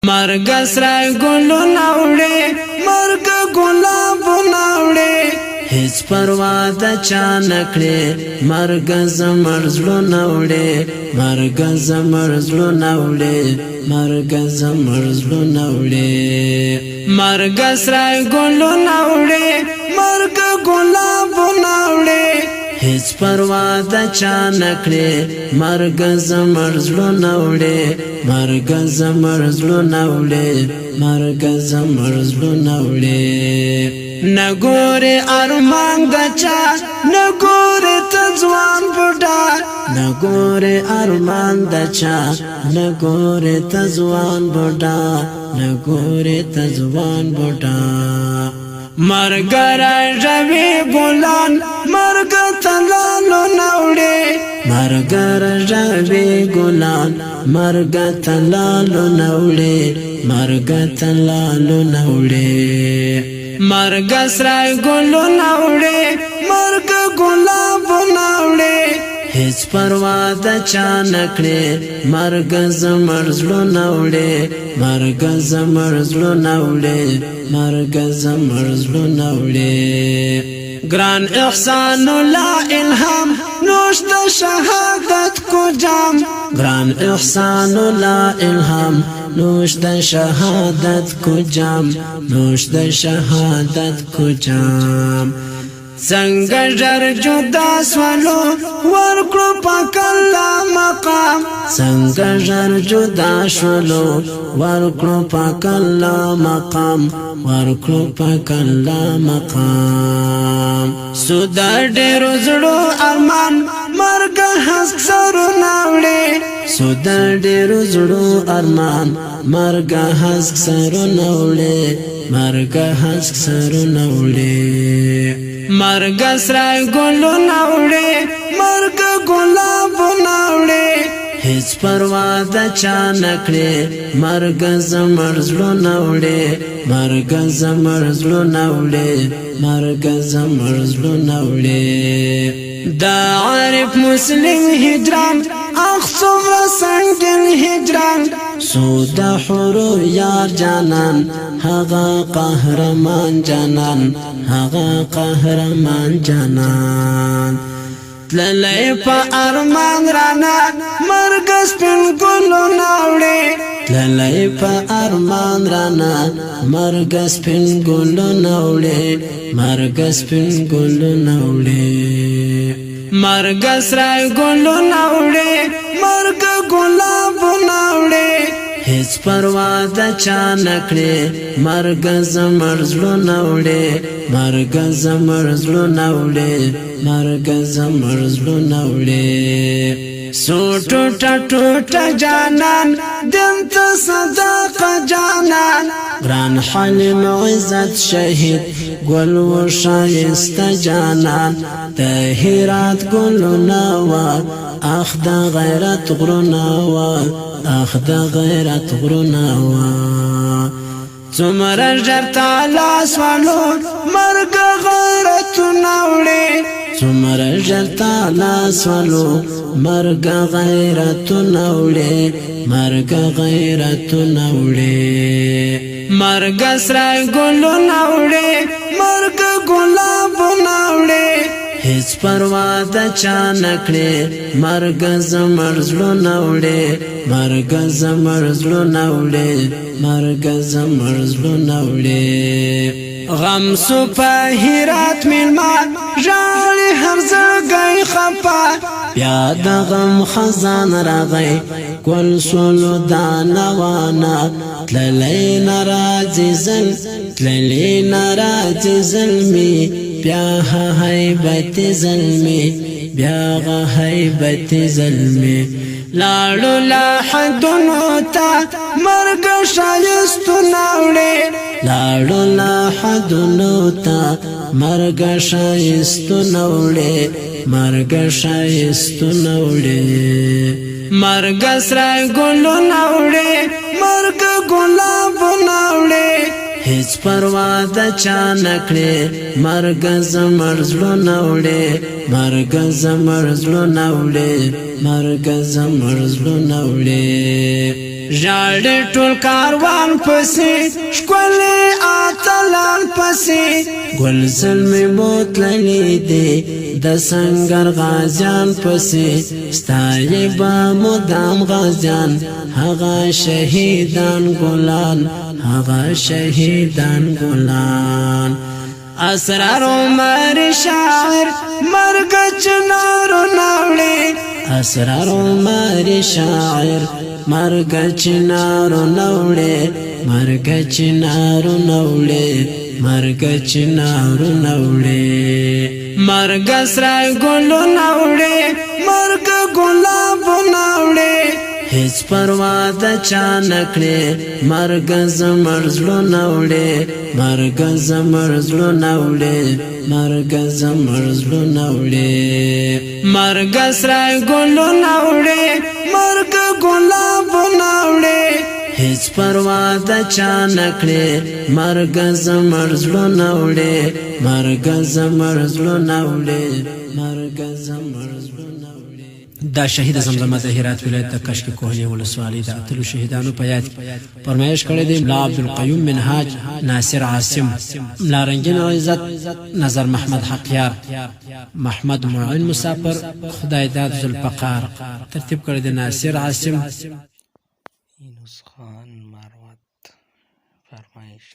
مرگ سرای گلو نوڑے مرگ گلابو نوڑے هیڅ پروا د چا نکړې مرګ زمړ زړه نوړې مرګ زمړ زړه نوړې مرګ زمړ زړه نوړې مرګ سرای ګلو نوړې مرګ ګلاب نوړې هیڅ پروا د چا نکړې مرګ زمړ زړه نوړې مرګ زمړ زړه نوړې مرګ زمړ زړه نوړې نګورې ارمان دچا نګورې تزوان بوډا نګورې ارمان دچا نګورې تزوان بوډا نګورې تزوان بوډا مرګ راځوي ګلان مرګ تلالو نوړې مرګ راځوي ګلان مرګ تلالو نوړې مرګ تلالو نوړې مرگ سرای گلو نوڑے مرگ گلابو نوڑے هیڅ پروا د چا نکړې مرگ زمړ زړه نوړې مرگ زمړ زړه نوړې مرگ زمړ زړه نوړې ګران احسان الله الهام نوش د شهادت کو جام ګران احسان الله الهام نوش د شهادت کو جام نوش د شهادت کو جام څنګه جر جدا سوالو ورکړو پاک الله مقام څنګه جر جدا شولو ورکړو پاک الله مقام ورکړو پاک الله مقام سود ډېر زړو ارمان مرګ حسک سره ناوړې سود ډېر زړو ارمان مرګ حسک سره ناوړې مرګ حسک سره ناوړې مرگ سرای گلو نوڑے مرگ گلابو نوڑے هیڅ پروا د چا نکړې مرگ زمړ زړه نوړې مرگ زمړ زړه نوړې مرگ زمړ زړه نوړې دا عارف مسلم هجران اخ څومره سنگین هجران سود حرو یار جانان هغه قهرمان جانان هغه قهرمان جانان تللی پا ارمان رانا مرگ سپین گلو نوڑے تللی پا ارمان رانا مرگ سپین گلو نوڑے مرگ سپین گلو نوڑے مرگ سرای گلو نوڑے مرگ گلابو نوڑے هیڅ پروا د چا نکړې مرګ زمړ زړه نوړې مرګ زمړ زړه نوړې مرګ زمړ زړه نوړې سوټو ټټو جانان دنت صدق جانان ګران حلیم عزت شهید ګل و شایسته جانان د هرات ګلونه وا اخ د غیرت غرونه وا اخ د غیرت غرونه وا څومره ژر تعالی سوالو مرګ غیرت نوړې څومره ژر تعالی سوالو مرګ غیرت نوړې مرګ غیرت نوړې مرګ سرای ګلو نوړې مرګ ګلابو نوړې هیڅ پروا د چا نکړې مرګ زمړ زړه نوړې مرګ زمړ زړه نوړې مرګ زمړ زړه نوړې غم سو په هرات میلما ژاړي هر ځای خپا بیا د غم خزان راغی ګل سولو دانوانا تللی ناراضي زل تللی ناراضي زلمي بیا هیبت زلمی بیا هیبت زلمی لاړو لا حدونو تا مرګ شایستو نوړې لاړو لا حدونو تا مرګ شایستو نوړې مرګ شایستو نوړې مرګ سرای ګلو نوړې مرګ ګلابو نوړې هیڅ پروا د چا نکړې مرګ زمړ زړه نوړې مرګ زمړ زړه نوړې مرګ زمړ زړه نوړې ژاړي ټول کاروان پسې ښکلي اتلان پسې ګل زلمې بوتللې دي د سنگر غازیان پسې ستایي به مدام غازیان هغه شهیدان ګلان هغه شهیدان ګلان اسرار عمر شاعر مرګ چنارو ناوړي اسرار عمر شاعر مرګ چنارو ناوړي مرګ چنارو ناوړي مرګ چنارو ناوړي مرګ سره ګلو ناوړي مرګ ګلاب ناوړي هیڅ پروا د چا نکړي مرګ زمر زړه ناوړي مرګ زمر زړه ناوړي مرګ زمر زړه ناوړي مرګ سره ګلو ناوړي مرګ ګلاب ناوړي هیڅ پروا د چا نکړي مرګ زمر زړه ناوړي مرګ زمر زړه ناوړي مرګ زمر زړه ناوړي دا شهید زمزمه د هرات ولایت د کشک کوهلی ولسوالۍ د اتلو شهیدانو په یاد فرمایش کړی دی ملا عبدالقیوم منهاج ناصر عاصم ملا رنگین عزت نظر محمد حقیار محمد معین مسافر خدای داد ذوالفقار ترتیب کړی دی ناصر عاصم خان مروت فرمایش